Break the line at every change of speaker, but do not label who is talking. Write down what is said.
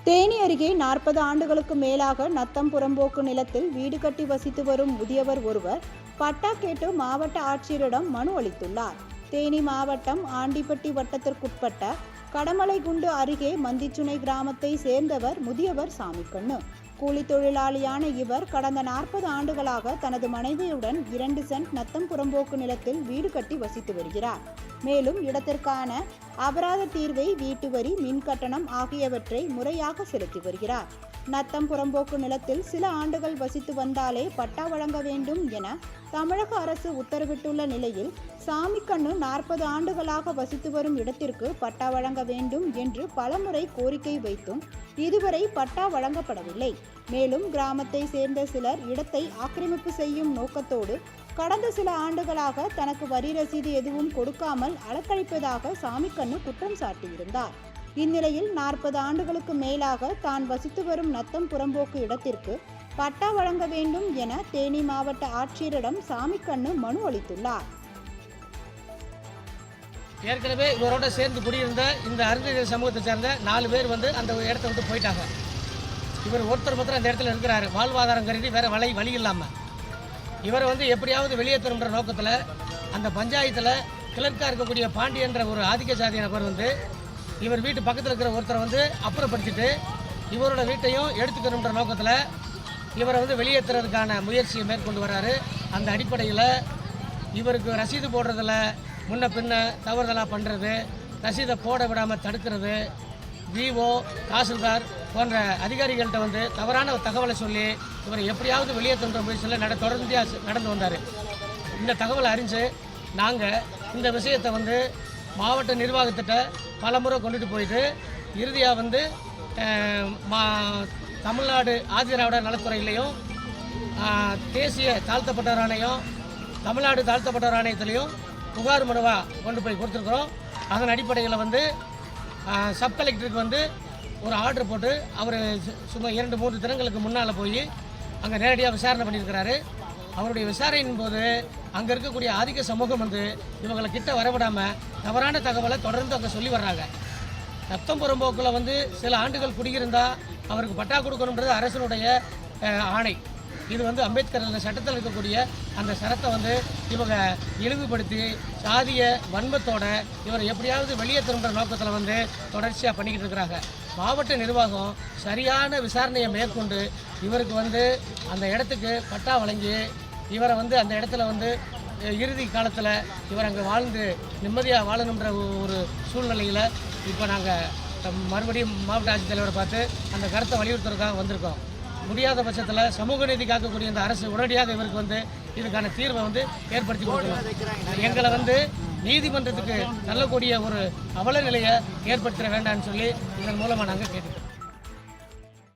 தேனி அருகே 40 ஆண்டுகளுக்கு மேலாக நத்தம் புறம்போக்கு நிலத்தில் வீடு கட்டி வசித்து வரும் முதியவர் ஒருவர் பட்டா கேட்டு மாவட்ட ஆட்சியரிடம் மனு அளித்துள்ளார். தேனி மாவட்டம் ஆண்டிப்பட்டி வட்டத்திற்குட்பட்ட கடமலைகுண்டு அருகே மந்திச்சுனை கிராமத்தை சேர்ந்தவர் முதியவர் சாமிக்கண்ணு. கூலி தொழிலாளியான இவர் கடந்த 40 ஆண்டுகளாக தனது மனைவியுடன் 2 சென்ட் நத்தம் புறம்போக்கு நிலத்தில் வீடு கட்டி வசித்து வருகிறார். மேலும் இடத்திற்கான அபராத தீர்வை, வீட்டு வரி, மின் கட்டணம் ஆகியவற்றை முறையாக செலுத்தி வருகிறார். நத்தம் புறம்போக்கு நிலத்தில் சில ஆண்டுகள் வசித்து வந்தாலே பட்டா வழங்க வேண்டும் என தமிழக அரசு உத்தரவிட்டுள்ள நிலையில் சாமிக்கண்ணு 40 ஆண்டுகளாக வசித்து வரும் இடத்திற்கு பட்டா வழங்க வேண்டும் என்று பலமுறை கோரிக்கை வைத்தும் இதுவரை பட்டா வழங்கப்படவில்லை. மேலும் கிராமத்தை சேர்ந்த சிலர் இடத்தை ஆக்கிரமிப்பு செய்யும் நோக்கத்தோடு கடந்த சில ஆண்டுகளாக தனக்கு வரி ரசீது எதுவும் கொடுக்காமல் அலக்கழிப்பதாக சாமிக்கண்ணு குற்றம் சாட்டியிருந்தார். இந்நிலையில் 40 ஆண்டுகளுக்கு மேலாக தான் வசித்து வரும் நத்தம் புறம்போக்கு இடத்திற்கு பட்டா வழங்க வேண்டும் என தேனி மாவட்ட ஆட்சியரிடம் சாமிக்கண்ணு மனு அளித்துள்ளார்.
ஏற்கனவே இவரோட சேர்ந்து குடியிருந்த இந்த அருந்ததியர் சமூகத்தை சேர்ந்த 4 பேர் அந்த இடத்த விட்டு போயிட்டாங்க. இவர் ஒருத்தர் மாத்திரம் அந்த இடத்துல இருக்கிறாரு. வாழ்வாதாரம் கருதி வேற வழி இல்லாமல் இவர் எப்படியாவது வெளியேற்றணுன்ற நோக்கத்தில் அந்த பஞ்சாயத்தில் கிளர்க்காக இருக்கக்கூடிய பாண்டியன்ற ஒரு ஆதிக்க சாதி நபர் இவர் வீட்டு பக்கத்தில் இருக்கிற ஒருத்தரை அப்புறப்படுத்திட்டு இவரோட வீட்டையும் எடுத்துக்கணுன்ற நோக்கத்தில் இவரை வெளியேற்றுறதுக்கான முயற்சியை மேற்கொண்டு வர்றாரு. அந்த அடிப்படையில் இவருக்கு ரசீது போடுறதில் முன்ன பின்ன தவறுதலாக பண்ணுறது, ரசீதை போட விடாமல் தடுக்கிறது, விஓ, தாசில்தார் போன்ற அதிகாரிகள்கிட்ட தவறான தகவலை சொல்லி இவரை எப்படியாவது வெளியேற்றுன்ற முயற்சியில் தொடர்ந்து நடந்து வந்தார். இந்த தகவலை அறிஞ்சு நாங்கள் இந்த விஷயத்தை மாவட்ட நிர்வாகத்திட்ட பல முறை கொண்டுட்டு போயிட்டு இறுதியாக தமிழ்நாடு ஆதிதிராவிடர் நலத்துறையிலையும் தேசிய தாழ்த்தப்பட்டோர் ஆணையம், தமிழ்நாடு தாழ்த்தப்பட்டோர் ஆணையத்திலையும் புகார் மனுவாக கொண்டு போய் கொடுத்துருக்குறோம். அதன் அடிப்படையில் சப் கலெக்டருக்கு ஒரு ஆர்டர் போட்டு அவர் சும்மா 2-3 தினங்களுக்கு முன்னால் போய் அங்கே நேரடியாக விசாரணை பண்ணியிருக்கிறாரு. அவருடைய விசாரணையின் போது அங்கே இருக்கக்கூடிய ஆதிக்க சமூகம் இவங்களை கிட்ட வரவிடாமல் தவறான தகவலை தொடர்ந்து அங்கே சொல்லி வர்றாங்க. நத்தம் புறம்போக்கில் சில ஆண்டுகள் குடியிருந்தால் அவருக்கு பட்டா கொடுக்கணுன்றது அரசனுடைய ஆணை. இது அம்பேத்கர் சட்டத்தில் இருக்கக்கூடிய அந்த சரத்தை இவங்க இழிவுபடுத்தி சாதிய வன்மத்தோட இவரை எப்படியாவது வெளியேற்றணுன்ற நோக்கத்தில் தொடர்ச்சியாக பண்ணிக்கிட்டு இருக்கிறாங்க. மாவட்ட நிர்வாகம் சரியான விசாரணையை மேற்கொண்டு இவருக்கு அந்த இடத்துக்கு பட்டா வழங்கி இவரை அந்த இடத்துல இறுதி காலத்தில் இவர் அங்கே வாழ்ந்து நிம்மதியாக வாழணுன்ற ஒரு சூழ்நிலையில் இப்போ நாங்கள் மறுபடியும் மாவட்ட ஆட்சித்தலைவரை பார்த்து அந்த கருத்தை வலியுறுத்துறதுக்காக வந்திருக்கோம். முடியாத பட்சத்தில் சமூக நீதி காக்கக்கூடிய இந்த அரசு உடனடியாக இவருக்கு இதுக்கான தீர்வை ஏற்படுத்தி கொடுக்கணும். எங்களை நீதிமன்றத்துக்கு தள்ளக்கூடிய ஒரு அவல நிலையை ஏற்படுத்த வேண்டாம்னு சொல்லி இதன் மூலமாக நாங்கள் கேட்டுக்கிறோம்.